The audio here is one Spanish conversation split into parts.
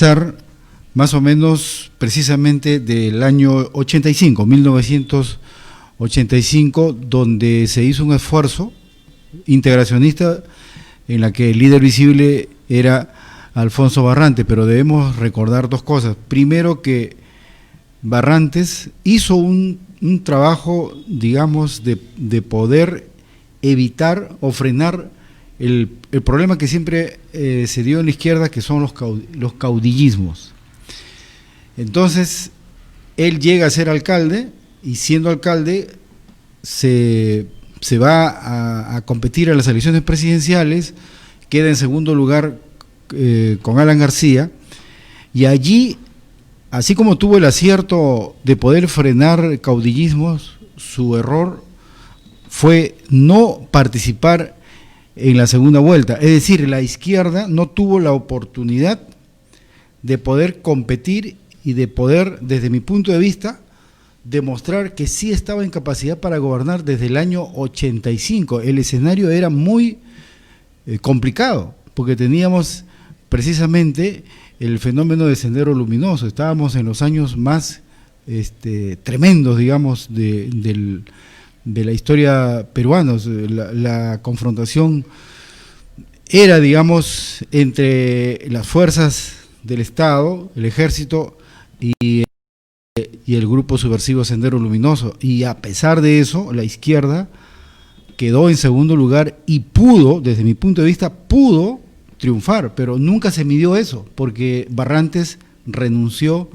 Ser más o menos precisamente del año 85, 1985, donde se hizo un esfuerzo integracionista en la que el líder visible era Alfonso Barrantes, pero debemos recordar dos cosas. Primero, que Barrantes hizo un trabajo, digamos, de poder evitar o frenar el problema que siempre se dio en la izquierda, que son los caudillismos. Entonces, él llega a ser alcalde, y siendo alcalde se va a competir a las elecciones presidenciales, queda en segundo lugar con Alan García, y allí, así como tuvo el acierto de poder frenar caudillismos, su error fue no participar en la segunda vuelta. Es decir, la izquierda no tuvo la oportunidad de poder competir y de poder, desde mi punto de vista, demostrar que sí estaba en capacidad para gobernar desde el año 85. El escenario era muy complicado, porque teníamos precisamente el fenómeno de Sendero Luminoso. Estábamos en los años más tremendos, digamos, de la historia peruana. La confrontación era, digamos, entre las fuerzas del Estado, el ejército y el grupo subversivo Sendero Luminoso, y a pesar de eso, la izquierda quedó en segundo lugar y pudo, desde mi punto de vista, pudo triunfar, pero nunca se midió eso, porque Barrantes renunció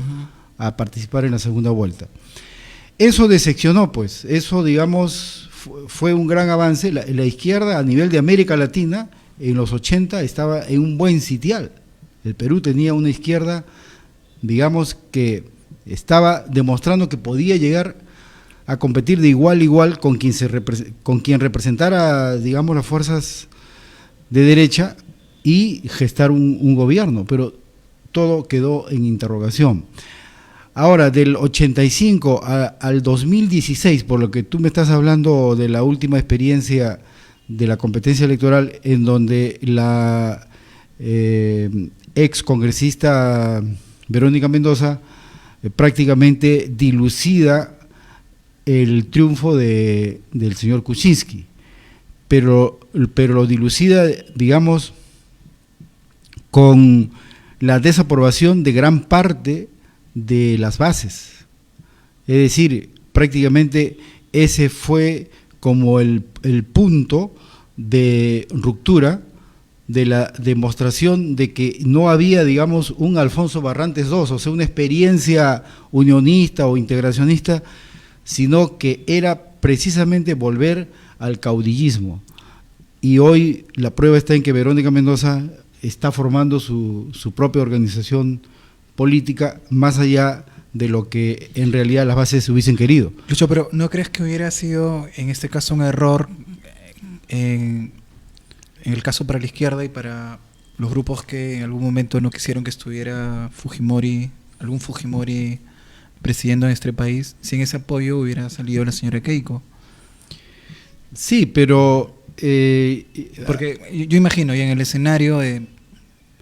a participar en la segunda vuelta. Eso decepcionó, pues, eso, digamos, fue un gran avance. La izquierda a nivel de América Latina, en los 80, estaba en un buen sitial. El Perú tenía una izquierda, digamos, que estaba demostrando que podía llegar a competir de igual a igual con quien representara, digamos, las fuerzas de derecha y gestar un gobierno, pero todo quedó en interrogación. Ahora, del 85 al 2016, por lo que tú me estás hablando de la última experiencia de la competencia electoral, en donde la ex congresista Verónica Mendoza prácticamente dilucida el triunfo del señor Kuczynski, pero lo dilucida, digamos, con la desaprobación de gran parte de las bases. Es decir, prácticamente ese fue como el punto de ruptura de la demostración de que no había, digamos, un Alfonso Barrantes II, o sea, una experiencia unionista o integracionista, sino que era precisamente volver al caudillismo. Y hoy la prueba está en que Verónica Mendoza está formando su propia organización política, más allá de lo que en realidad las bases hubiesen querido. Lucho, pero ¿no crees que hubiera sido en este caso un error en el caso para la izquierda y para los grupos que en algún momento no quisieron que estuviera algún Fujimori presidiendo en este país, si en ese apoyo hubiera salido la señora Keiko? Sí, pero porque yo imagino, y en el escenario de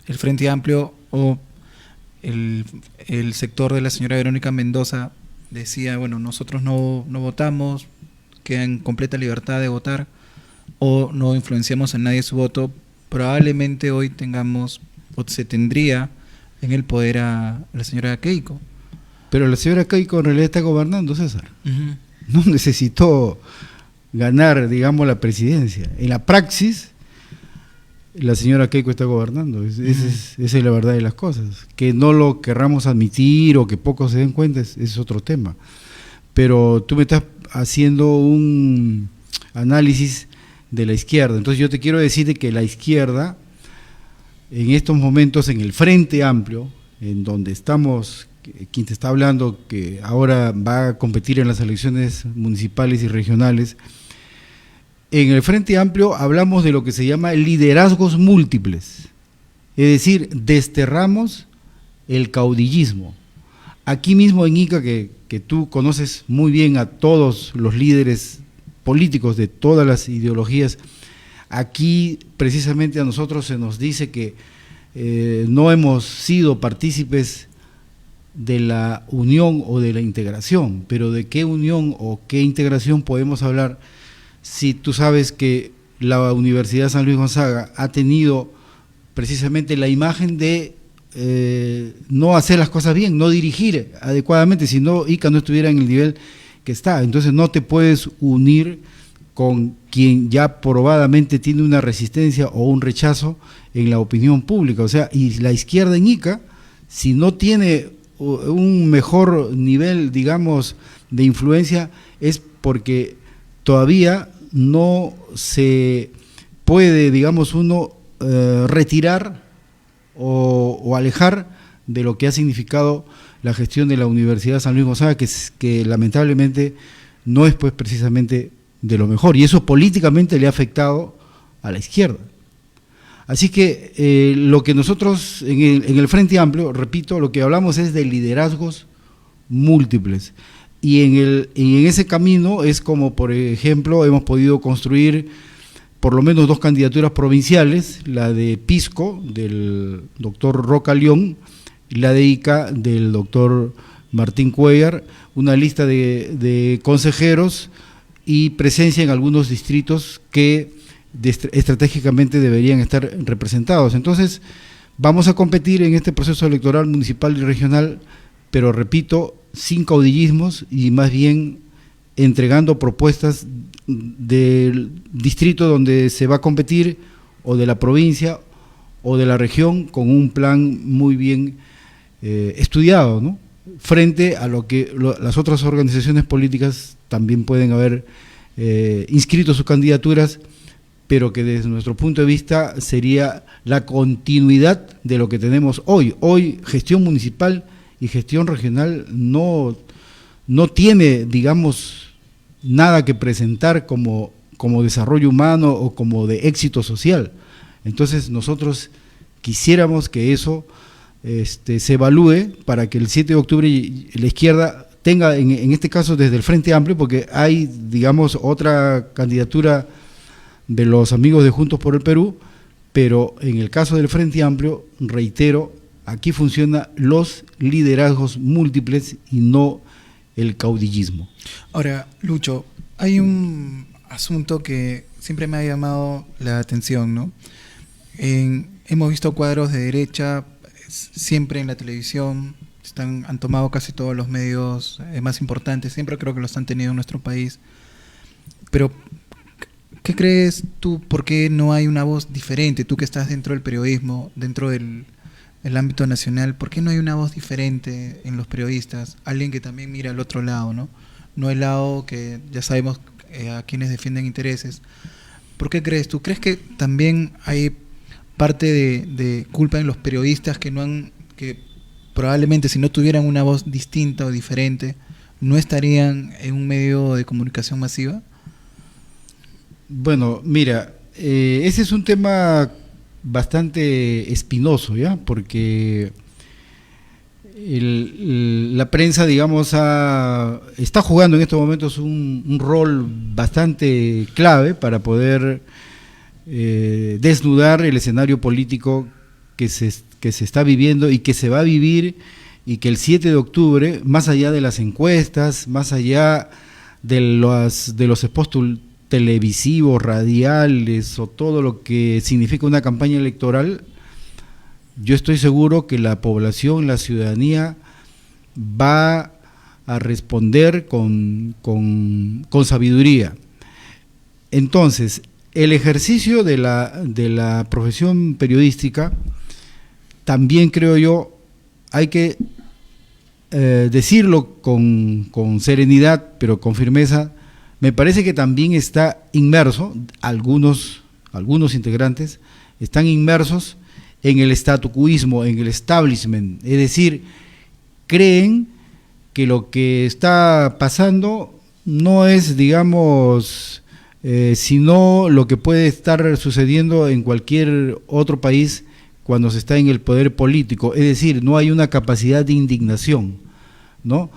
el Frente Amplio o el sector de la señora Verónica Mendoza decía, bueno, nosotros no votamos, queda en completa libertad de votar, o no influenciamos a nadie su voto, probablemente hoy tengamos, o se tendría en el poder a la señora Keiko. Pero la señora Keiko en realidad está gobernando, César. No necesitó ganar, digamos, la presidencia. En la praxis, la señora Keiko está gobernando. Esa es la verdad de las cosas. Que no lo querramos admitir o que pocos se den cuenta es otro tema. Pero tú me estás haciendo un análisis de la izquierda. Entonces yo te quiero decir de que la izquierda, en estos momentos, en el Frente Amplio, en donde estamos, quien te está hablando, que ahora va a competir en las elecciones municipales y regionales, en el Frente Amplio hablamos de lo que se llama liderazgos múltiples, es decir, desterramos el caudillismo. Aquí mismo en Ica, que tú conoces muy bien a todos los líderes políticos de todas las ideologías, aquí precisamente a nosotros se nos dice que no hemos sido partícipes de la unión o de la integración, pero ¿de qué unión o qué integración podemos hablar si tú sabes que la Universidad San Luis Gonzaga ha tenido precisamente la imagen de no hacer las cosas bien, no dirigir adecuadamente, si no Ica no estuviera en el nivel que está? Entonces no te puedes unir con quien ya probadamente tiene una resistencia o un rechazo en la opinión pública. O sea, y la izquierda en Ica, si no tiene un mejor nivel, digamos, de influencia, es porque todavía no se puede, digamos, uno retirar o alejar de lo que ha significado la gestión de la Universidad San Luis Gonzaga, que lamentablemente no es pues precisamente de lo mejor, y eso políticamente le ha afectado a la izquierda. Así que lo que nosotros en el Frente Amplio, repito, lo que hablamos es de liderazgos múltiples, y en ese camino es como, por ejemplo, hemos podido construir por lo menos 2 candidaturas provinciales, la de Pisco, del doctor Roca León, y la de Ica, del doctor Martín Cuellar, una lista de consejeros y presencia en algunos distritos que estratégicamente deberían estar representados. Entonces, vamos a competir en este proceso electoral municipal y regional, pero repito, sin caudillismos y más bien entregando propuestas del distrito donde se va a competir, o de la provincia o de la región, con un plan muy bien estudiado, ¿no?, frente a lo que las otras organizaciones políticas también pueden haber inscrito sus candidaturas, pero que desde nuestro punto de vista sería la continuidad de lo que tenemos hoy. Hoy gestión municipal y gestión regional no tiene, digamos, nada que presentar como desarrollo humano o como de éxito social. Entonces nosotros quisiéramos que eso se evalúe para que el 7 de octubre la izquierda tenga, en este caso desde el Frente Amplio, porque hay, digamos, otra candidatura de los amigos de Juntos por el Perú, pero en el caso del Frente Amplio, reitero, aquí funcionan los liderazgos múltiples y no el caudillismo. Ahora, Lucho, hay un asunto que siempre me ha llamado la atención, ¿no? Hemos visto cuadros de derecha siempre en la televisión, han tomado casi todos los medios más importantes, siempre creo que los han tenido en nuestro país. Pero, ¿qué crees tú? ¿Por qué no hay una voz diferente? Tú que estás dentro del periodismo, dentro del ámbito nacional, ¿por qué no hay una voz diferente en los periodistas? Alguien que también mira al otro lado, ¿no? No el lado que ya sabemos a quienes defienden intereses. ¿Por qué crees tú? ¿Crees que también hay parte de culpa en los periodistas que probablemente si no tuvieran una voz distinta o diferente, no estarían en un medio de comunicación masiva? Bueno, mira, ese es un tema bastante espinoso, ¿ya? Porque la prensa, digamos, está jugando en estos momentos un rol bastante clave para poder desnudar el escenario político que se está viviendo y que se va a vivir, y que el 7 de octubre, más allá de las encuestas, más allá de los spots televisivos, radiales o todo lo que significa una campaña electoral, yo estoy seguro que la población, la ciudadanía va a responder con sabiduría. Entonces, el ejercicio de la profesión periodística, también creo yo, hay que decirlo con serenidad, pero con firmeza. Me parece que también está inmerso, algunos integrantes están inmersos en el statuquismo, en el establishment, es decir, creen que lo que está pasando no es, digamos, sino lo que puede estar sucediendo en cualquier otro país cuando se está en el poder político, es decir, no hay una capacidad de indignación, ¿no?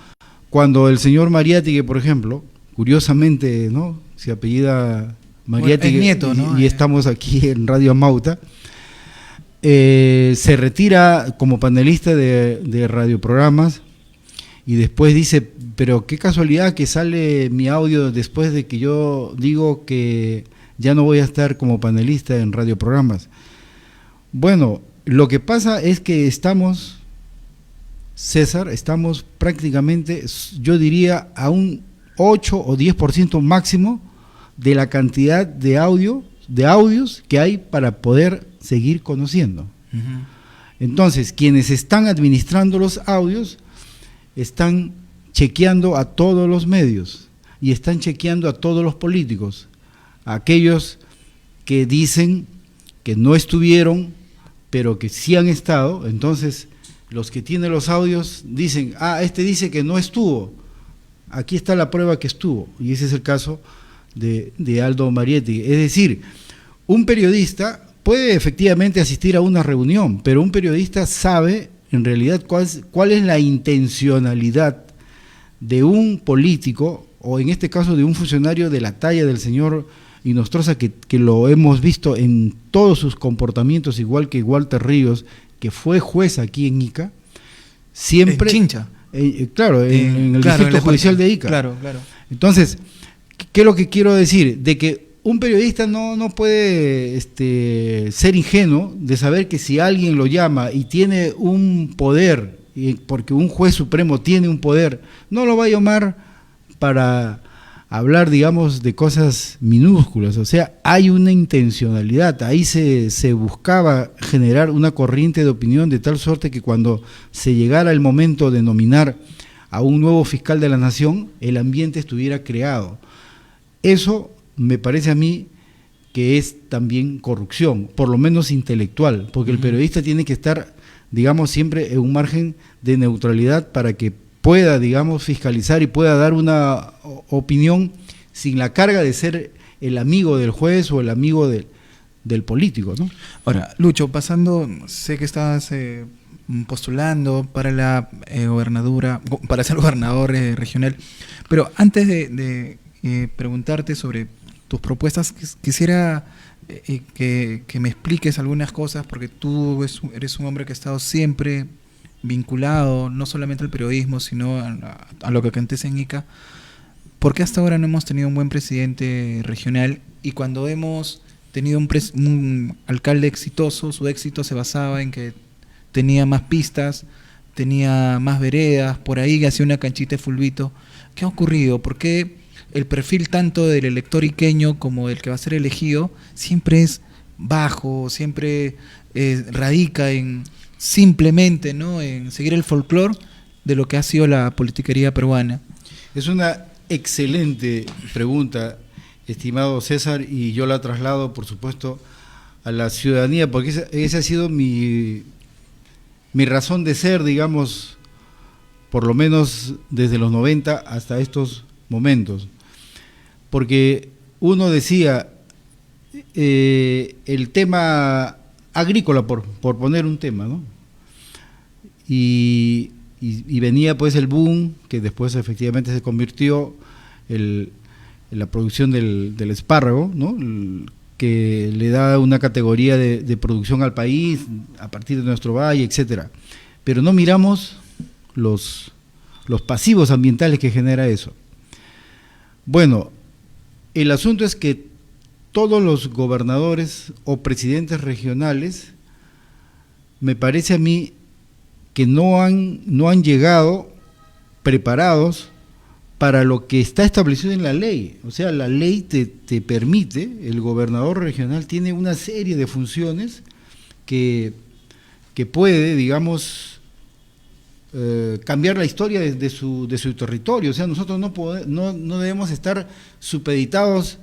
Cuando el señor Mariátegui, por ejemplo, curiosamente, ¿no?, se apellida Mariátegui, nieto, ¿no? y estamos aquí en Radio Amauta, se retira como panelista de radioprogramas y después dice, pero qué casualidad que sale mi audio después de que yo digo que ya no voy a estar como panelista en radioprogramas. Bueno, lo que pasa es que estamos, César, estamos prácticamente, yo diría, a un 8 o 10% máximo de la cantidad de audios que hay para poder seguir conociendo. Uh-huh. Entonces, quienes están administrando los audios están chequeando a todos los medios y están chequeando a todos los políticos, a aquellos que dicen que no estuvieron, pero que sí han estado. Entonces, los que tienen los audios dicen, este dice que no estuvo, aquí está la prueba que estuvo, y ese es el caso de Aldo Marietti. Es decir, un periodista puede efectivamente asistir a una reunión, pero un periodista sabe en realidad cuál es la intencionalidad de un político, o en este caso de un funcionario de la talla del señor Inostroza, que lo hemos visto en todos sus comportamientos, igual que Walter Ríos, que fue juez aquí en Ica, siempre... En Chincha. Claro, en el distrito judicial de Ica. Claro, claro. Entonces, ¿qué es lo que quiero decir? De que un periodista no puede ser ingenuo de saber que si alguien lo llama y tiene un poder, porque un juez supremo tiene un poder, no lo va a llamar para hablar, digamos, de cosas minúsculas. O sea, hay una intencionalidad. Ahí se buscaba generar una corriente de opinión de tal suerte que cuando se llegara el momento de nominar a un nuevo fiscal de la nación, el ambiente estuviera creado. Eso me parece a mí que es también corrupción, por lo menos intelectual, porque el periodista tiene que estar, digamos, siempre en un margen de neutralidad para que pueda, digamos, fiscalizar y pueda dar una opinión sin la carga de ser el amigo del juez o el amigo del político, ¿no? Ahora, Lucho, pasando, sé que estabas postulando para la gobernadura, para ser gobernador regional, pero antes de preguntarte sobre tus propuestas, quisiera que me expliques algunas cosas, porque tú eres un hombre que ha estado siempre vinculado no solamente al periodismo, sino a lo que acontece en Ica. ¿Por qué hasta ahora no hemos tenido un buen presidente regional? Y cuando hemos tenido un alcalde exitoso, su éxito se basaba en que tenía más pistas, tenía más veredas, por ahí hacía una canchita de fulbito. ¿Qué ha ocurrido? ¿Por qué el perfil tanto del elector iqueño como del que va a ser elegido siempre es bajo, siempre radica en simplemente, ¿no?, en seguir el folclore de lo que ha sido la politiquería peruana? Es una excelente pregunta, estimado César, y yo la traslado, por supuesto, a la ciudadanía, porque esa ha sido mi razón de ser, digamos, por lo menos desde los 90 hasta estos momentos. Porque uno decía, el tema agrícola, por poner un tema, ¿no? Y venía pues el boom, que después efectivamente se convirtió en la producción del espárrago, ¿no?, que le da una categoría de producción al país a partir de nuestro valle, etcétera. Pero no miramos los pasivos ambientales que genera eso. Bueno, el asunto es que todos los gobernadores o presidentes regionales, me parece a mí que no han llegado preparados para lo que está establecido en la ley. O sea, la ley te permite, el gobernador regional tiene una serie de funciones que puede, digamos, cambiar la historia de su territorio. O sea, nosotros no debemos estar supeditados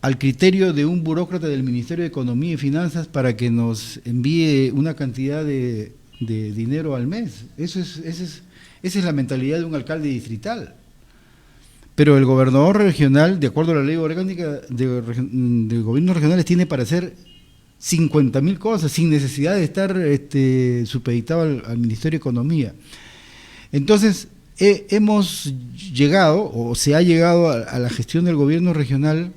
al criterio de un burócrata del Ministerio de Economía y Finanzas para que nos envíe una cantidad de dinero al mes. Esa es la mentalidad de un alcalde distrital. Pero el gobernador regional, de acuerdo a la ley orgánica de gobiernos regionales, tiene para hacer 50.000 cosas sin necesidad de estar supeditado al Ministerio de Economía. Entonces, hemos llegado, o se ha llegado a la gestión del gobierno regional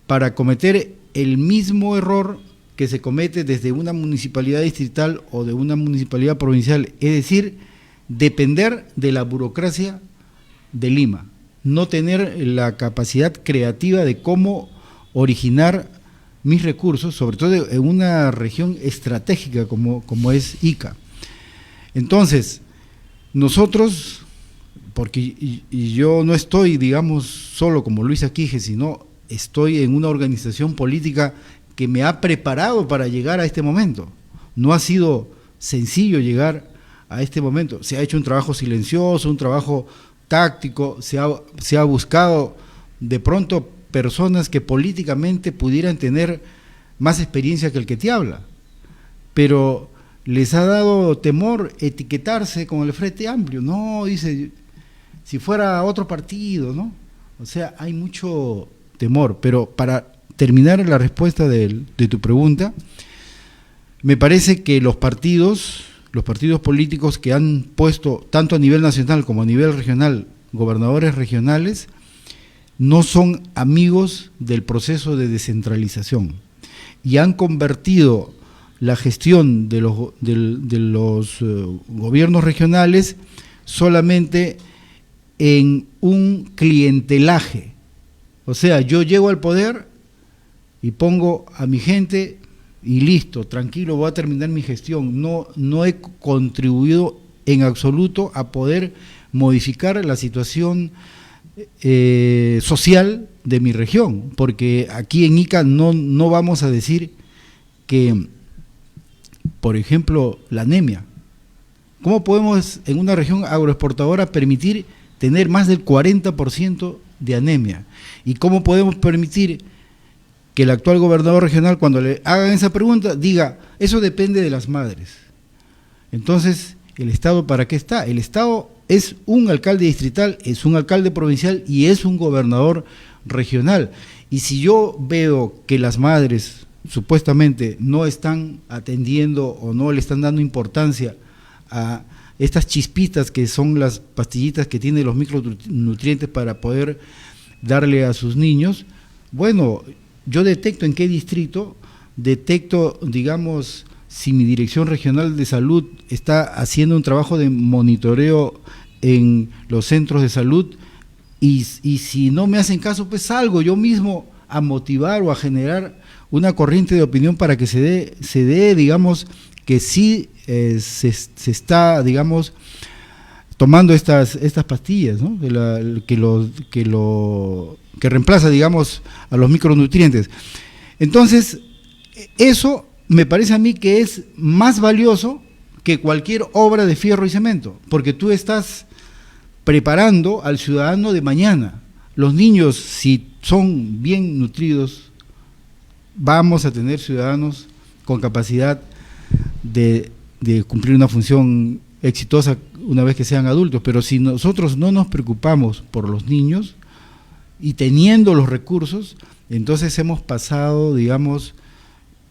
para cometer el mismo error que se comete desde una municipalidad distrital o de una municipalidad provincial, es decir, depender de la burocracia de Lima, no tener la capacidad creativa de cómo originar mis recursos, sobre todo en una región estratégica como es Ica. Entonces, nosotros, porque y yo no estoy, digamos, solo como Luis Aquije, sino estoy en una organización política que me ha preparado para llegar a este momento. No ha sido sencillo llegar a este momento. Se ha hecho un trabajo silencioso, un trabajo táctico, se ha buscado de pronto personas que políticamente pudieran tener más experiencia que el que te habla, pero les ha dado temor etiquetarse con el Frente Amplio. No, dice, si fuera otro partido, ¿no? O sea, hay mucho temor. Pero para terminar la respuesta de tu pregunta, me parece que los partidos políticos que han puesto, tanto a nivel nacional como a nivel regional, gobernadores regionales, no son amigos del proceso de descentralización y han convertido la gestión de los gobiernos regionales solamente en un clientelaje. O sea, yo llego al poder y pongo a mi gente y listo, tranquilo, voy a terminar mi gestión. No he contribuido en absoluto a poder modificar la situación social de mi región, porque aquí en Ica no vamos a decir que, por ejemplo, la anemia. ¿Cómo podemos en una región agroexportadora permitir tener más del 40% de anemia? ¿Y cómo podemos permitir que el actual gobernador regional, cuando le hagan esa pregunta, diga, eso depende de las madres? Entonces, ¿el Estado para qué está? El Estado es un alcalde distrital, es un alcalde provincial y es un gobernador regional. Y si yo veo que las madres supuestamente no están atendiendo o no le están dando importancia a estas chispitas que son las pastillitas que tienen los micronutrientes para poder darle a sus niños, bueno, yo detecto en qué distrito, detecto, digamos, si mi dirección regional de salud está haciendo un trabajo de monitoreo en los centros de salud y si no me hacen caso, pues salgo yo mismo a motivar o a generar una corriente de opinión para que se dé, digamos, que sí se está, digamos, tomando estas pastillas, ¿no? Que reemplaza, digamos, a los micronutrientes. Entonces, eso me parece a mí que es más valioso que cualquier obra de fierro y cemento, porque tú estás preparando al ciudadano de mañana. Los niños, si son bien nutridos, vamos a tener ciudadanos con capacidad de cumplir una función exitosa una vez que sean adultos, pero si nosotros no nos preocupamos por los niños y teniendo los recursos, entonces hemos pasado, digamos,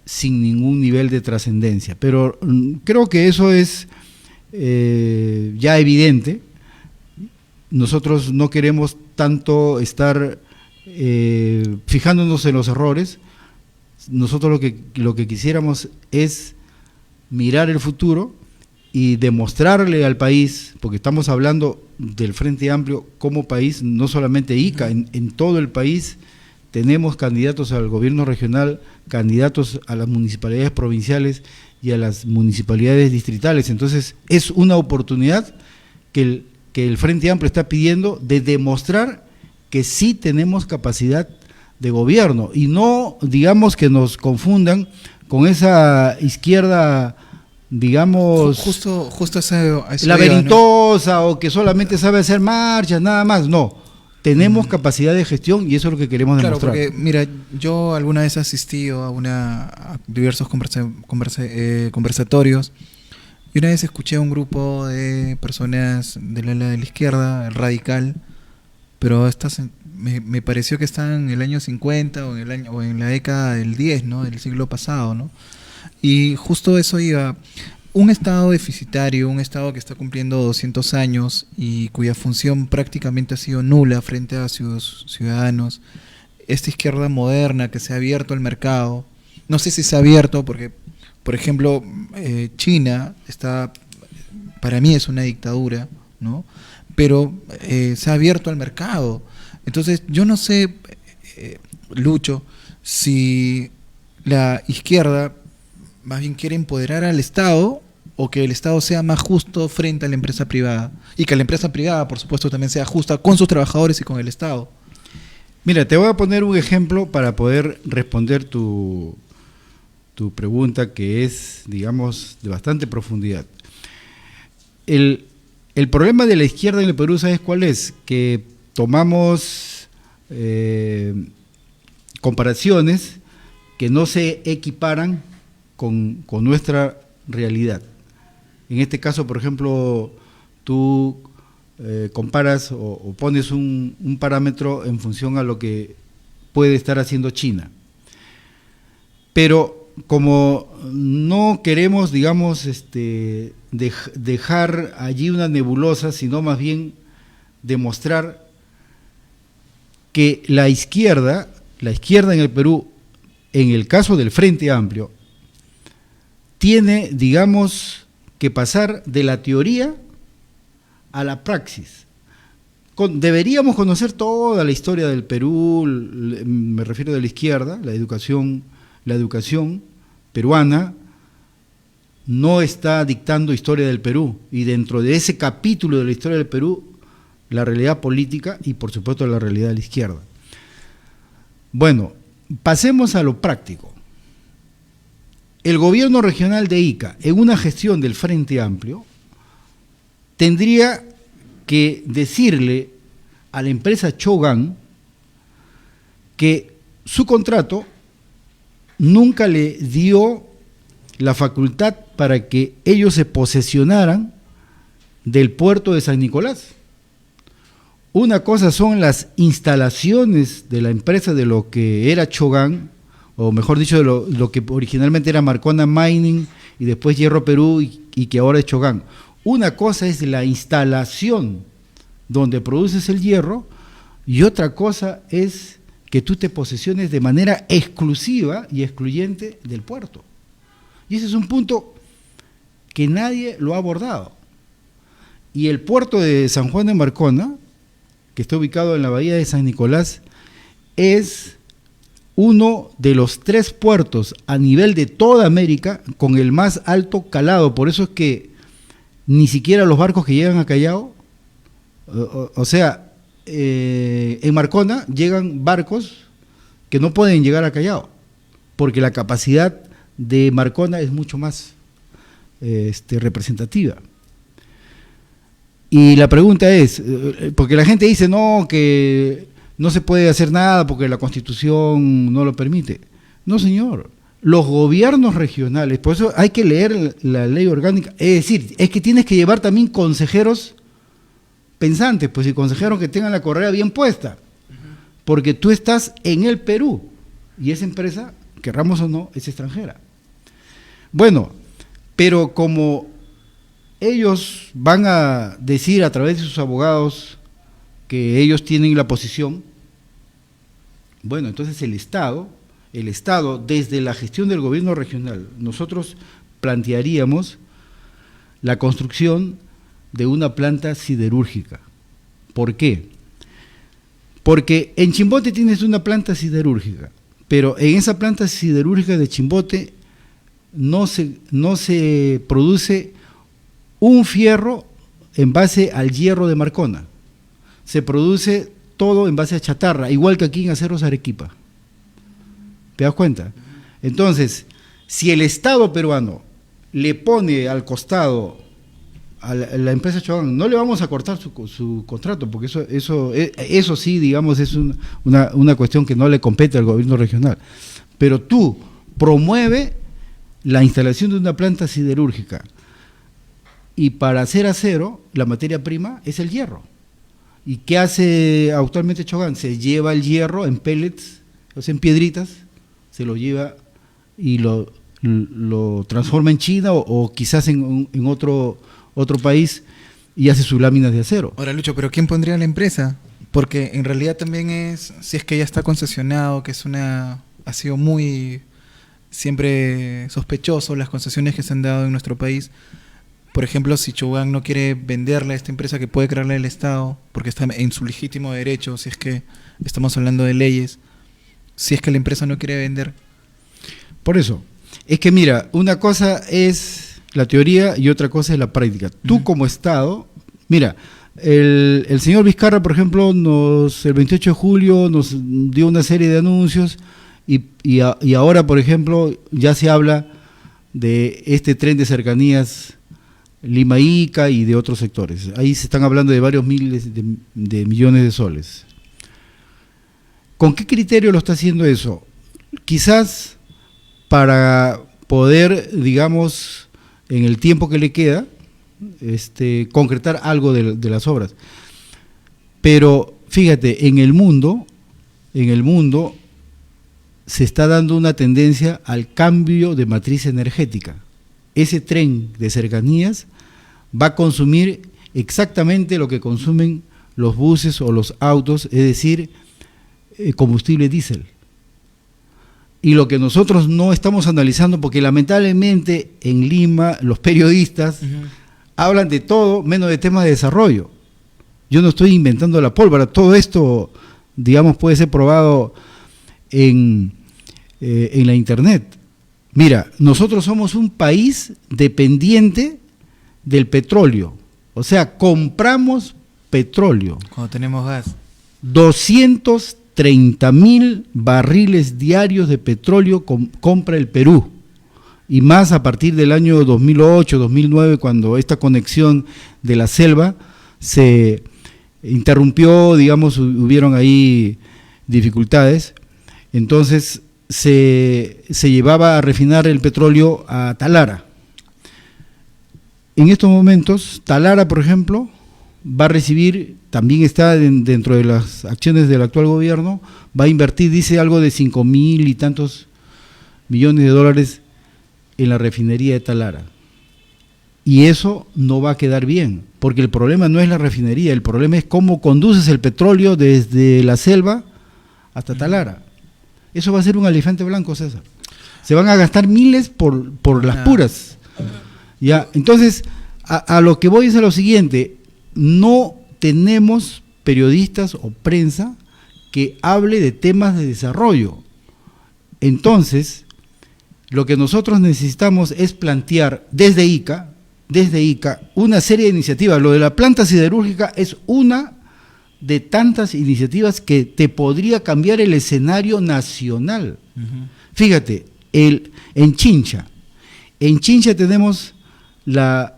sin ningún nivel de trascendencia. Pero creo que eso es ya evidente. Nosotros no queremos tanto estar fijándonos en los errores. Nosotros lo que quisiéramos es mirar el futuro y demostrarle al país, porque estamos hablando del Frente Amplio como país, no solamente Ica, en todo el país tenemos candidatos al gobierno regional, candidatos a las municipalidades provinciales y a las municipalidades distritales. Entonces es una oportunidad que el Frente Amplio está pidiendo de demostrar que sí tenemos capacidad de gobierno y no, digamos, que nos confundan con esa izquierda, digamos, justo eso laberintosa, ¿no? O que solamente sabe hacer marchas, nada más. No, tenemos capacidad de gestión y eso es lo que queremos demostrar. Claro, porque mira, yo alguna vez asistí a diversos conversatorios y una vez escuché a un grupo de personas de la izquierda, el radical, pero me pareció que están en el año 50 o en la década del 10, ¿no? Del siglo pasado, ¿no? Y justo eso iba. Un Estado deficitario, un Estado que está cumpliendo 200 años y cuya función prácticamente ha sido nula frente a sus ciudadanos, esta izquierda moderna que se ha abierto al mercado, no sé si se ha abierto, porque, por ejemplo, China para mí es una dictadura, ¿no? Pero se ha abierto al mercado. Entonces, yo no sé, Lucho, si la izquierda más bien quiere empoderar al Estado o que el Estado sea más justo frente a la empresa privada. Y que la empresa privada, por supuesto, también sea justa con sus trabajadores y con el Estado. Mira, te voy a poner un ejemplo para poder responder tu pregunta, que es, digamos, de bastante profundidad. El problema de la izquierda en el Perú, ¿sabes cuál es? Que tomamos comparaciones que no se equiparan con nuestra realidad. En este caso, por ejemplo, tú comparas o pones un parámetro en función a lo que puede estar haciendo China. Pero como no queremos, digamos, dejar allí una nebulosa, sino más bien demostrar que la izquierda en el Perú, en el caso del Frente Amplio, tiene, digamos, que pasar de la teoría a la praxis. Deberíamos conocer toda la historia del Perú, me refiero de la izquierda, la educación peruana no está dictando historia del Perú, y dentro de ese capítulo de la historia del Perú, la realidad política y por supuesto la realidad de la izquierda. Bueno, pasemos a lo práctico. El gobierno regional de Ica, en una gestión del Frente Amplio, tendría que decirle a la empresa Chogan que su contrato nunca le dio la facultad para que ellos se posesionaran del puerto de San Nicolás. Una cosa son las instalaciones de la empresa de lo que era Chogan, o mejor dicho, de lo que originalmente era Marcona Mining y después Hierro Perú y que ahora es Chogan. Una cosa es la instalación donde produces el hierro y otra cosa es que tú te posesiones de manera exclusiva y excluyente del puerto. Y ese es un punto que nadie lo ha abordado. Y el puerto de San Juan de Marcona, que está ubicado en la bahía de San Nicolás, es uno de los 3 puertos a nivel de toda América con el más alto calado. Por eso es que ni siquiera los barcos que llegan a Callao, en Marcona llegan barcos que no pueden llegar a Callao, porque la capacidad de Marcona es mucho más representativa. Y la pregunta es, porque la gente dice, no, que no se puede hacer nada porque la Constitución no lo permite. No, señor. Los gobiernos regionales, por eso hay que leer la ley orgánica, es decir, es que tienes que llevar también consejeros pensantes, pues, y consejeros que tengan la correa bien puesta, porque tú estás en el Perú y esa empresa, querramos o no, es extranjera. Bueno, pero como ellos van a decir a través de sus abogados que ellos tienen la posición, bueno, entonces el Estado, desde la gestión del gobierno regional, nosotros plantearíamos la construcción de una planta siderúrgica. ¿Por qué? Porque en Chimbote tienes una planta siderúrgica, pero en esa planta siderúrgica de Chimbote no se produce un fierro en base al hierro de Marcona. Se produce todo en base a chatarra, igual que aquí en Aceros Arequipa. ¿Te das cuenta? Entonces, si el Estado peruano le pone al costado a la empresa Chogan, no le vamos a cortar su contrato, porque eso sí, digamos, es una cuestión que no le compete al gobierno regional. Pero tú promueve la instalación de una planta siderúrgica, y para hacer acero, la materia prima es el hierro. ¿Y qué hace actualmente Chogan? Se lleva el hierro en pellets, o sea, en piedritas, se lo lleva y lo transforma en China o quizás en otro país y hace sus láminas de acero. Ahora, Lucho, ¿pero quién pondría la empresa? Porque en realidad también si es que ya está concesionado, que ha sido muy siempre sospechoso las concesiones que se han dado en nuestro país. Por ejemplo, si Chubán no quiere venderle a esta empresa que puede crearle el Estado, porque está en su legítimo derecho, si es que estamos hablando de leyes, si es que la empresa no quiere vender. Por eso, es que mira, una cosa es la teoría y otra cosa es la práctica. Tú como Estado, mira, el señor Vizcarra, por ejemplo, el 28 de julio nos dio una serie de anuncios y ahora, por ejemplo, ya se habla de este tren de cercanías Lima-Ica y de otros sectores. Ahí se están hablando de varios miles de millones de soles. ¿Con qué criterio lo está haciendo eso? Quizás para poder, digamos, en el tiempo que le queda, concretar algo de las obras. Pero fíjate, en el mundo se está dando una tendencia al cambio de matriz energética. Ese tren de cercanías va a consumir exactamente lo que consumen los buses o los autos, es decir, combustible diésel. Y lo que nosotros no estamos analizando, porque lamentablemente en Lima los periodistas hablan de todo menos de temas de desarrollo. Yo no estoy inventando la pólvora, todo esto, digamos, puede ser probado en la internet. Mira, nosotros somos un país dependiente del petróleo, o sea, compramos petróleo. Cuando tenemos gas. 230.000 barriles diarios de petróleo compra el Perú, y más a partir del año 2008, 2009, cuando esta conexión de la selva se interrumpió, digamos, hubieron ahí dificultades, entonces se llevaba a refinar el petróleo a Talara. En estos momentos, Talara, por ejemplo, va a recibir, también está dentro de las acciones del actual gobierno, va a invertir, dice, algo de 5.000 y tantos millones de dólares en la refinería de Talara. Y eso no va a quedar bien, porque el problema no es la refinería, el problema es cómo conduces el petróleo desde la selva hasta Talara. Eso va a ser un elefante blanco, César. Se van a gastar miles por las puras. Ya, entonces, a lo que voy es a lo siguiente: no tenemos periodistas o prensa que hable de temas de desarrollo. Entonces, lo que nosotros necesitamos es plantear desde ICA, una serie de iniciativas. Lo de la planta siderúrgica es una de tantas iniciativas que te podría cambiar el escenario nacional. Fíjate, en Chincha tenemos la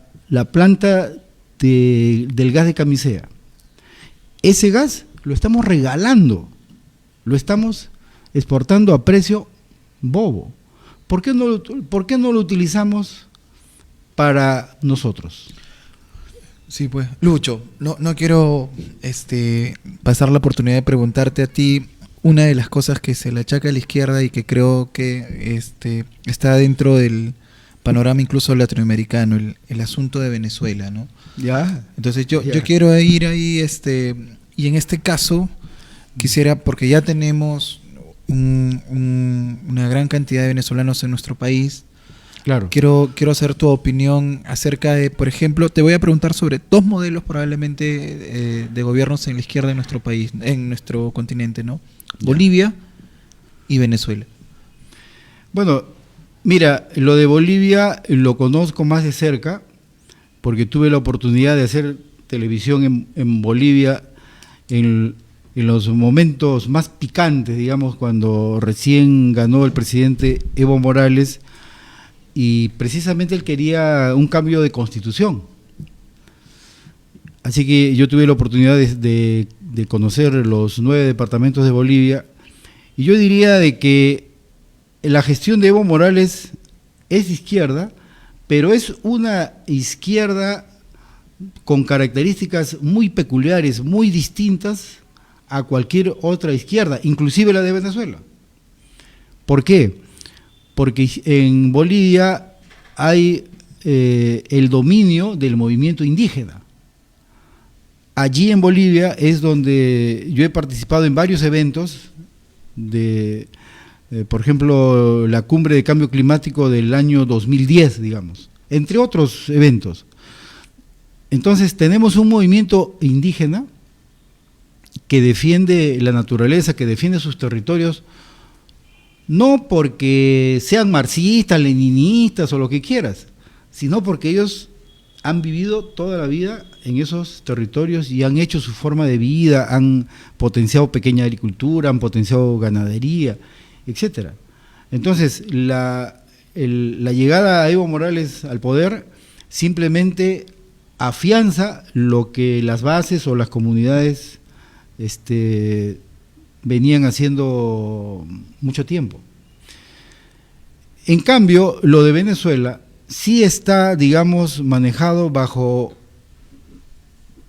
planta del gas de Camisea. Ese gas lo estamos regalando, lo estamos exportando a precio bobo. ¿Por qué no lo utilizamos para nosotros? Sí, pues, Lucho, no quiero pasar la oportunidad de preguntarte a ti una de las cosas que se le achaca a la izquierda y que creo que está dentro del panorama incluso latinoamericano, el asunto de Venezuela, ¿no? Ya. Entonces yo quiero ir ahí, y en este caso quisiera, porque ya tenemos una gran cantidad de venezolanos en nuestro país. Claro. Quiero hacer tu opinión acerca de, por ejemplo, te voy a preguntar sobre dos modelos probablemente de gobiernos en la izquierda en nuestro país, en nuestro continente, ¿no? Ya. Bolivia y Venezuela. Bueno, mira, lo de Bolivia lo conozco más de cerca, porque tuve la oportunidad de hacer televisión en Bolivia en los momentos más picantes, digamos, cuando recién ganó el presidente Evo Morales, y precisamente él quería un cambio de constitución. Así que yo tuve la oportunidad de conocer los 9 departamentos de Bolivia, y yo diría de que la gestión de Evo Morales es de izquierda, pero es una izquierda con características muy peculiares, muy distintas a cualquier otra izquierda, inclusive la de Venezuela. ¿Por qué? Porque en Bolivia hay el dominio del movimiento indígena. Allí en Bolivia es donde yo he participado en varios eventos de por ejemplo, la cumbre de cambio climático del año 2010, digamos, entre otros eventos. Entonces tenemos un movimiento indígena que defiende la naturaleza, que defiende sus territorios, no porque sean marxistas, leninistas o lo que quieras, sino porque ellos han vivido toda la vida en esos territorios y han hecho su forma de vida, han potenciado pequeña agricultura, han potenciado ganadería, etcétera. Entonces, la llegada a Evo Morales al poder simplemente afianza lo que las bases o las comunidades venían haciendo mucho tiempo. En cambio, lo de Venezuela sí está, digamos, manejado bajo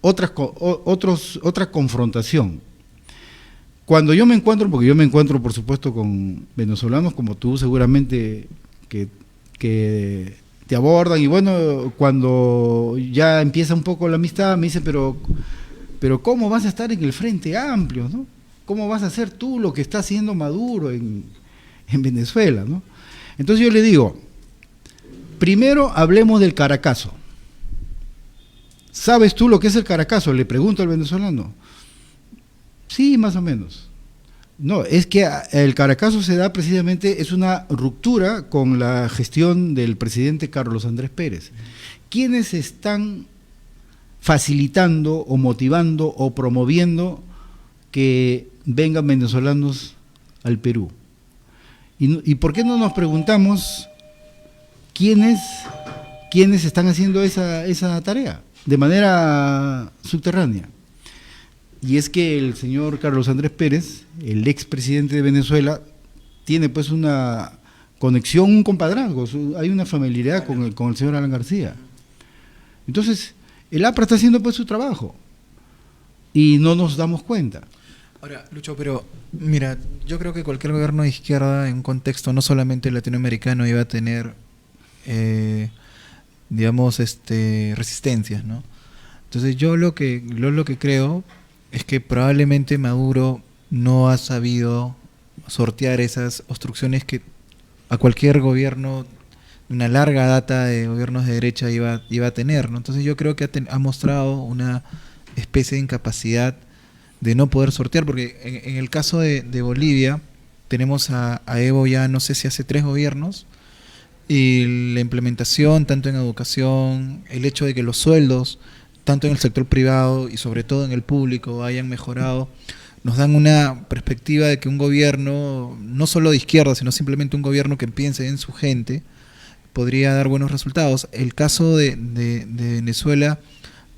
otra confrontación. Cuando yo me encuentro, porque yo me encuentro por supuesto con venezolanos como tú seguramente que te abordan, y bueno, cuando ya empieza un poco la amistad me dicen, pero ¿cómo vas a estar en el Frente Amplio, ¿no? ¿Cómo vas a hacer tú lo que está haciendo Maduro en Venezuela, ¿no? Entonces yo le digo, primero hablemos del Caracazo. ¿Sabes tú lo que es el Caracazo? Le pregunto al venezolano. Sí, más o menos. No, es que el Caracazo se da precisamente, es una ruptura con la gestión del presidente Carlos Andrés Pérez. ¿Quiénes están facilitando o motivando o promoviendo que vengan venezolanos al Perú? ¿Y por qué no nos preguntamos quiénes están haciendo esa tarea de manera subterránea? Y es que el señor Carlos Andrés Pérez, el expresidente de Venezuela, tiene pues una conexión, un compadrazgo, hay una familiaridad con el señor Alan García. Entonces, el APRA está haciendo pues su trabajo y no nos damos cuenta. Ahora, Lucho, pero mira, yo creo que cualquier gobierno de izquierda en un contexto no solamente latinoamericano iba a tener, digamos, resistencias, ¿no? Entonces yo lo que creo es que probablemente Maduro no ha sabido sortear esas obstrucciones que a cualquier gobierno, una larga data de gobiernos de derecha iba a tener, ¿no? Entonces yo creo que ha mostrado una especie de incapacidad de no poder sortear, porque en el caso de Bolivia tenemos a Evo ya no sé si hace 3 gobiernos, y la implementación tanto en educación, el hecho de que los sueldos tanto en el sector privado y sobre todo en el público hayan mejorado, nos dan una perspectiva de que un gobierno, no solo de izquierda, sino simplemente un gobierno que piense en su gente, podría dar buenos resultados. El caso de Venezuela,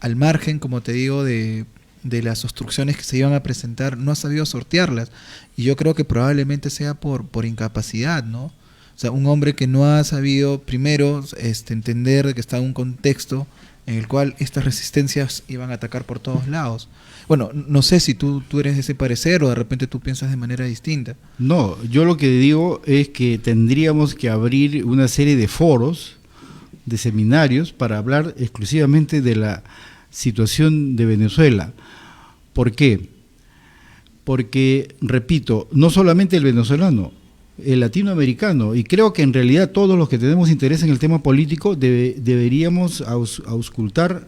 al margen, como te digo, de las obstrucciones que se iban a presentar, no ha sabido sortearlas, y yo creo que probablemente sea por incapacidad, ¿no? O sea, un hombre que no ha sabido primero entender de que está en un contexto en el cual estas resistencias iban a atacar por todos lados. Bueno, no sé si tú eres de ese parecer o de repente tú piensas de manera distinta. No, yo lo que digo es que tendríamos que abrir una serie de foros, de seminarios, para hablar exclusivamente de la situación de Venezuela. ¿Por qué? Porque, repito, no solamente el venezolano, el latinoamericano, y creo que en realidad todos los que tenemos interés en el tema político deberíamos auscultar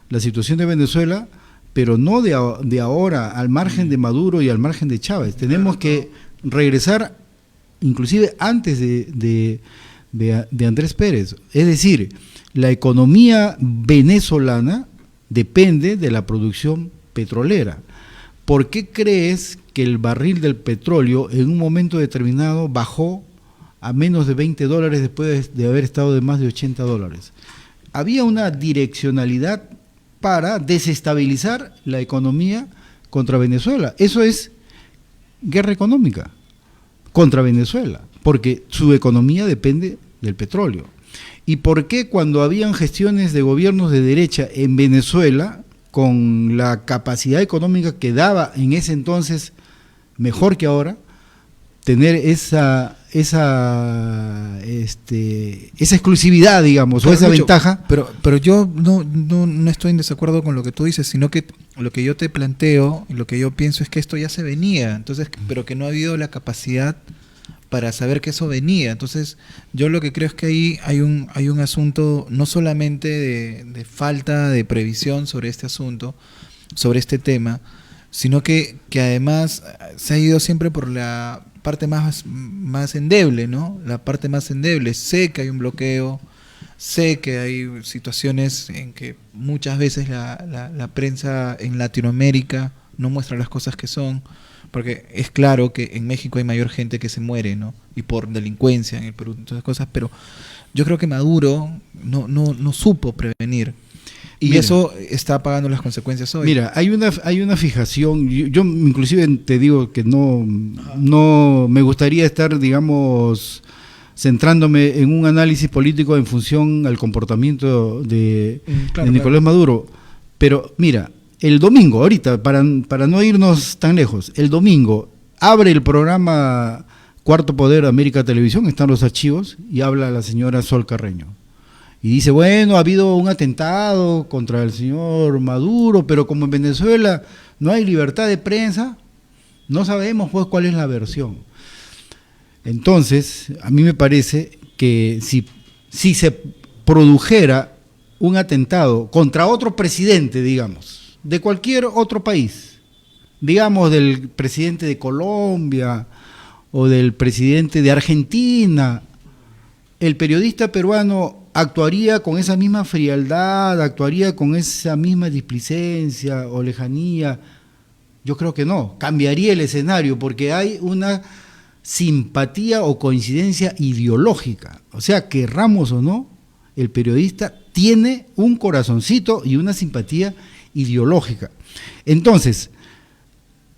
la situación de Venezuela, pero no de ahora, al margen de Maduro y al margen de Chávez. Tenemos que regresar inclusive antes de Andrés Pérez. Es decir, la economía venezolana depende de la producción petrolera. ¿Por qué crees que el barril del petróleo en un momento determinado bajó a menos de $20 después de haber estado de más de $80? Había una direccionalidad para desestabilizar la economía contra Venezuela. Eso es guerra económica contra Venezuela, porque su economía depende del petróleo. ¿Y por qué cuando habían gestiones de gobiernos de derecha en Venezuela, con la capacidad económica que daba en ese entonces, mejor que ahora, tener esa exclusividad, digamos, pero o esa ventaja? Pero yo no estoy en desacuerdo con lo que tú dices, sino que lo que yo te planteo y lo que yo pienso es que esto ya se venía, entonces, pero que no ha habido la capacidad para saber que eso venía. Entonces, yo lo que creo es que ahí hay un asunto no solamente de falta de previsión sobre este asunto, sobre este tema, sino que además se ha ido siempre por la parte más endeble, ¿no? La parte más endeble. Sé que hay un bloqueo, sé que hay situaciones en que muchas veces la prensa en Latinoamérica no muestra las cosas que son, porque es claro que en México hay mayor gente que se muere, ¿no? Y por delincuencia en el Perú, todas esas cosas, pero yo creo que Maduro no supo prevenir. Y mira, eso está pagando las consecuencias hoy. Mira, hay una fijación, yo inclusive te digo que no me gustaría estar, digamos, centrándome en un análisis político en función al comportamiento de Nicolás Maduro, pero mira, el domingo, ahorita, para no irnos tan lejos, el domingo abre el programa Cuarto Poder de América Televisión, están los archivos, y habla la señora Sol Carreño. Y dice, bueno, ha habido un atentado contra el señor Maduro, pero como en Venezuela no hay libertad de prensa, no sabemos pues cuál es la versión. Entonces, a mí me parece que si se produjera un atentado contra otro presidente, digamos, de cualquier otro país, digamos del presidente de Colombia o del presidente de Argentina, el periodista peruano actuaría con esa misma frialdad, actuaría con esa misma displicencia o lejanía. Yo creo que no, cambiaría el escenario porque hay una simpatía o coincidencia ideológica. O sea, querramos o no, el periodista tiene un corazoncito y una simpatía ideológica. Entonces,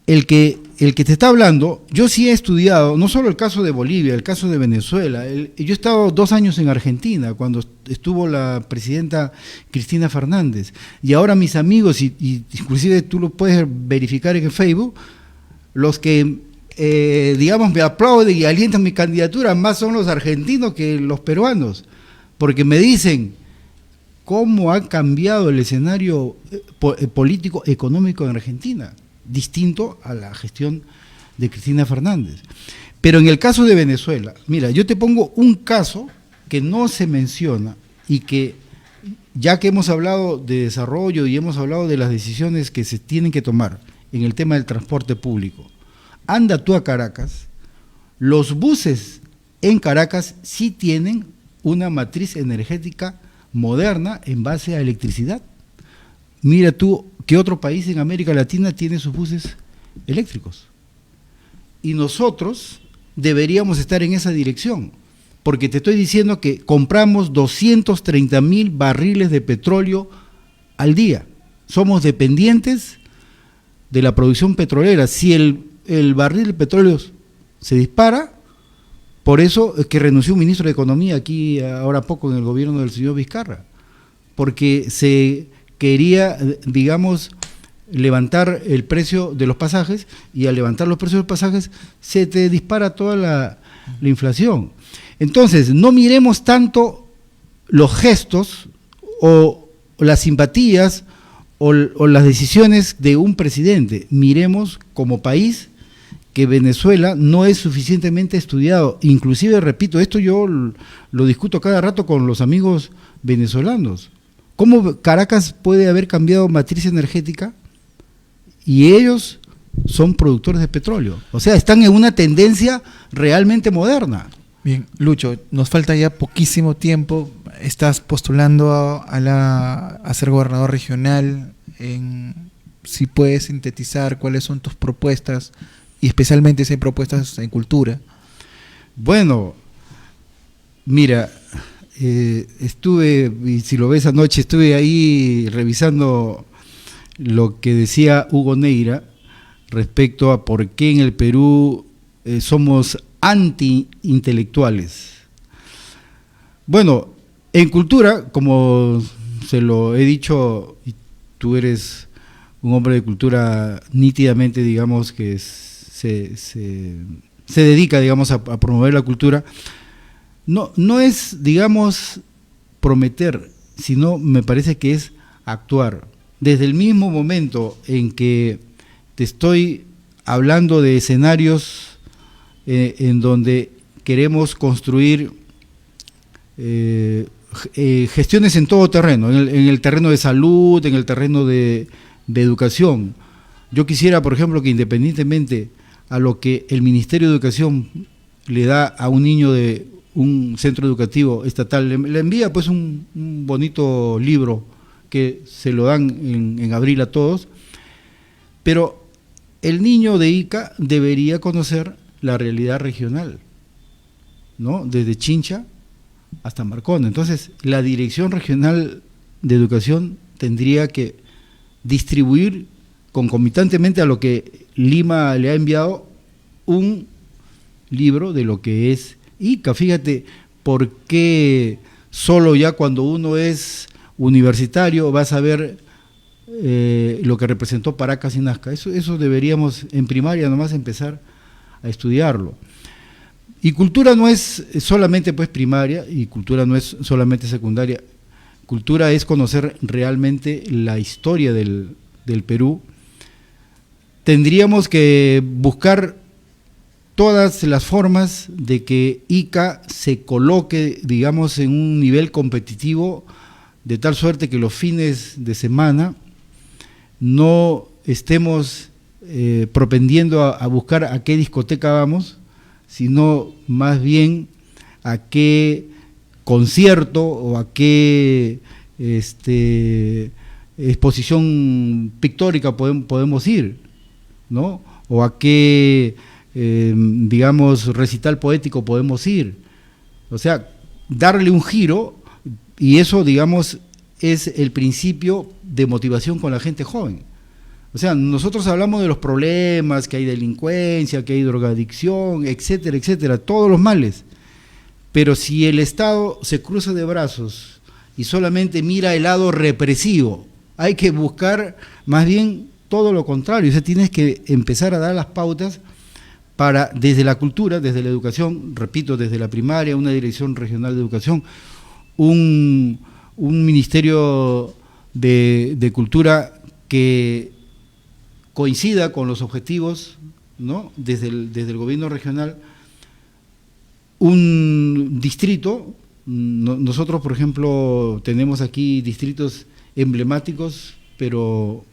el que te está hablando, yo sí he estudiado, no solo el caso de Bolivia, el caso de Venezuela. Yo he estado 2 años en Argentina, cuando estuvo la presidenta Cristina Fernández. Y ahora mis amigos, y inclusive tú lo puedes verificar en el Facebook, los que, digamos, me aplauden y alientan mi candidatura, más son los argentinos que los peruanos. Porque me dicen cómo ha cambiado el escenario político, económico en Argentina, distinto a la gestión de Cristina Fernández. Pero en el caso de Venezuela, mira, yo te pongo un caso que no se menciona y que, ya que hemos hablado de desarrollo y hemos hablado de las decisiones que se tienen que tomar en el tema del transporte público, anda tú a Caracas, los buses en Caracas sí tienen una matriz energética moderna en base a electricidad. Mira tú qué otro país en América Latina tiene sus buses eléctricos. Y nosotros deberíamos estar en esa dirección, porque te estoy diciendo que compramos 230,000 barriles de petróleo al día. Somos dependientes de la producción petrolera. Si el barril de petróleo se dispara, por eso es que renunció un ministro de Economía aquí ahora poco en el gobierno del señor Vizcarra, porque se quería, digamos, levantar el precio de los pasajes, y al levantar los precios de los pasajes se te dispara toda la inflación. Entonces, no miremos tanto los gestos o las simpatías o las decisiones de un presidente, miremos como país que Venezuela no es suficientemente estudiado. Inclusive, repito, esto yo lo discuto cada rato con los amigos venezolanos. ¿Cómo Caracas puede haber cambiado matriz energética y ellos son productores de petróleo? O sea, están en una tendencia realmente moderna. Bien, Lucho, nos falta ya poquísimo tiempo. Estás postulando a ser gobernador regional. Si puedes sintetizar cuáles son tus propuestas, y especialmente si hay propuestas en cultura. Bueno, mira, estuve, y si lo ves anoche, estuve ahí revisando lo que decía Hugo Neira respecto a por qué en el Perú somos anti-intelectuales. Bueno, en cultura, como se lo he dicho, y tú eres un hombre de cultura nítidamente, digamos, que se dedica, digamos, a promover la cultura, no es, digamos, prometer, sino me parece que es actuar. Desde el mismo momento en que te estoy hablando de escenarios en donde queremos construir gestiones en todo terreno, en el terreno de salud, en el terreno de educación. Yo quisiera, por ejemplo, que independientemente a lo que el Ministerio de Educación le da a un niño de un centro educativo estatal, le envía pues un bonito libro que se lo dan en abril a todos, pero el niño de Ica debería conocer la realidad regional, ¿no? Desde Chincha hasta Marcona. Entonces, la Dirección Regional de Educación tendría que distribuir concomitantemente a lo que Lima le ha enviado un libro de lo que es Ica. Fíjate por qué solo ya cuando uno es universitario vas a ver lo que representó Paracas y Nazca. Eso deberíamos en primaria nomás empezar a estudiarlo. Y cultura no es solamente pues primaria, y cultura no es solamente secundaria. Cultura es conocer realmente la historia del Perú. Tendríamos que buscar todas las formas de que Ica se coloque, digamos, en un nivel competitivo, de tal suerte que los fines de semana no estemos propendiendo a buscar a qué discoteca vamos, sino más bien a qué concierto o a qué exposición pictórica podemos ir, ¿no? O a qué, digamos, recital poético podemos ir. O sea, darle un giro, y eso, digamos, es el principio de motivación con la gente joven. O sea, nosotros hablamos de los problemas, que hay delincuencia, que hay drogadicción, etcétera, etcétera, todos los males. Pero si el Estado se cruza de brazos y solamente mira el lado represivo, hay que buscar más bien todo lo contrario. O sea, tienes que empezar a dar las pautas para, desde la cultura, desde la educación, repito, desde la primaria, una dirección regional de educación, un ministerio de cultura que coincida con los objetivos, ¿no? Desde el gobierno regional, un distrito. Nosotros, por ejemplo, tenemos aquí distritos emblemáticos, pero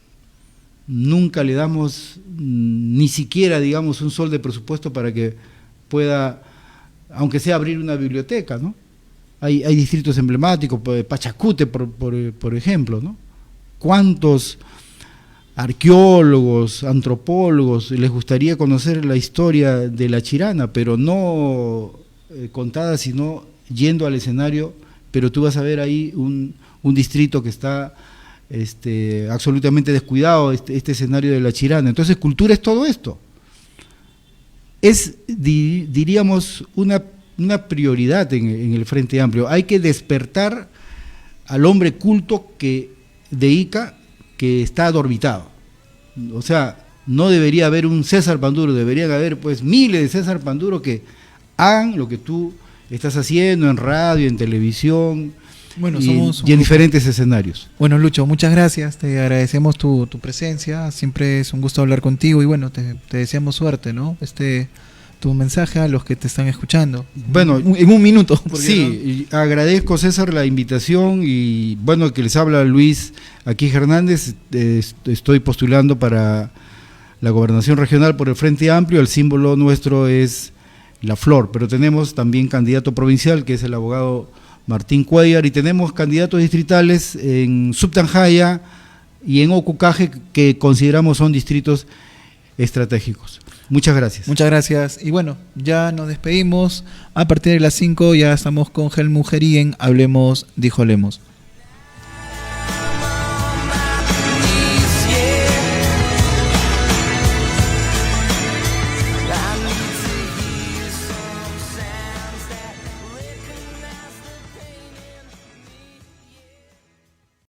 nunca le damos ni siquiera, digamos, un sol de presupuesto para que pueda, aunque sea abrir una biblioteca, ¿no? Hay distritos emblemáticos, Pachacute, por ejemplo, ¿no? ¿Cuántos arqueólogos, antropólogos les gustaría conocer la historia de la Chirana, pero no contada, sino yendo al escenario? Pero tú vas a ver ahí un distrito que está absolutamente descuidado, este escenario de la Chirana. Entonces, cultura es todo esto. Es, diríamos, una prioridad en el Frente Amplio. Hay que despertar al hombre culto de Ica, que está adormitado. O sea, no debería haber un César Panduro, deberían haber pues miles de César Panduro que hagan lo que tú estás haciendo en radio, en televisión, bueno, y en diferentes escenarios. Bueno, Lucho, muchas gracias, te agradecemos tu presencia, siempre es un gusto hablar contigo y bueno, te deseamos suerte, ¿no? Tu mensaje a los que te están escuchando. Bueno, en un minuto. Sí, no. Agradezco, César, la invitación, y bueno, que les habla Luis aquí Hernández. Estoy postulando para la gobernación regional por el Frente Amplio. El símbolo nuestro es la flor, pero tenemos también candidato provincial, que es el abogado Martín Cuellar, y tenemos candidatos distritales en Subtanjaya y en Ocucaje, que consideramos son distritos estratégicos. Muchas gracias. Muchas gracias. Y bueno, ya nos despedimos. A partir de las 5 ya estamos con Helmut Gerí en Hablemos, dijo Lemos.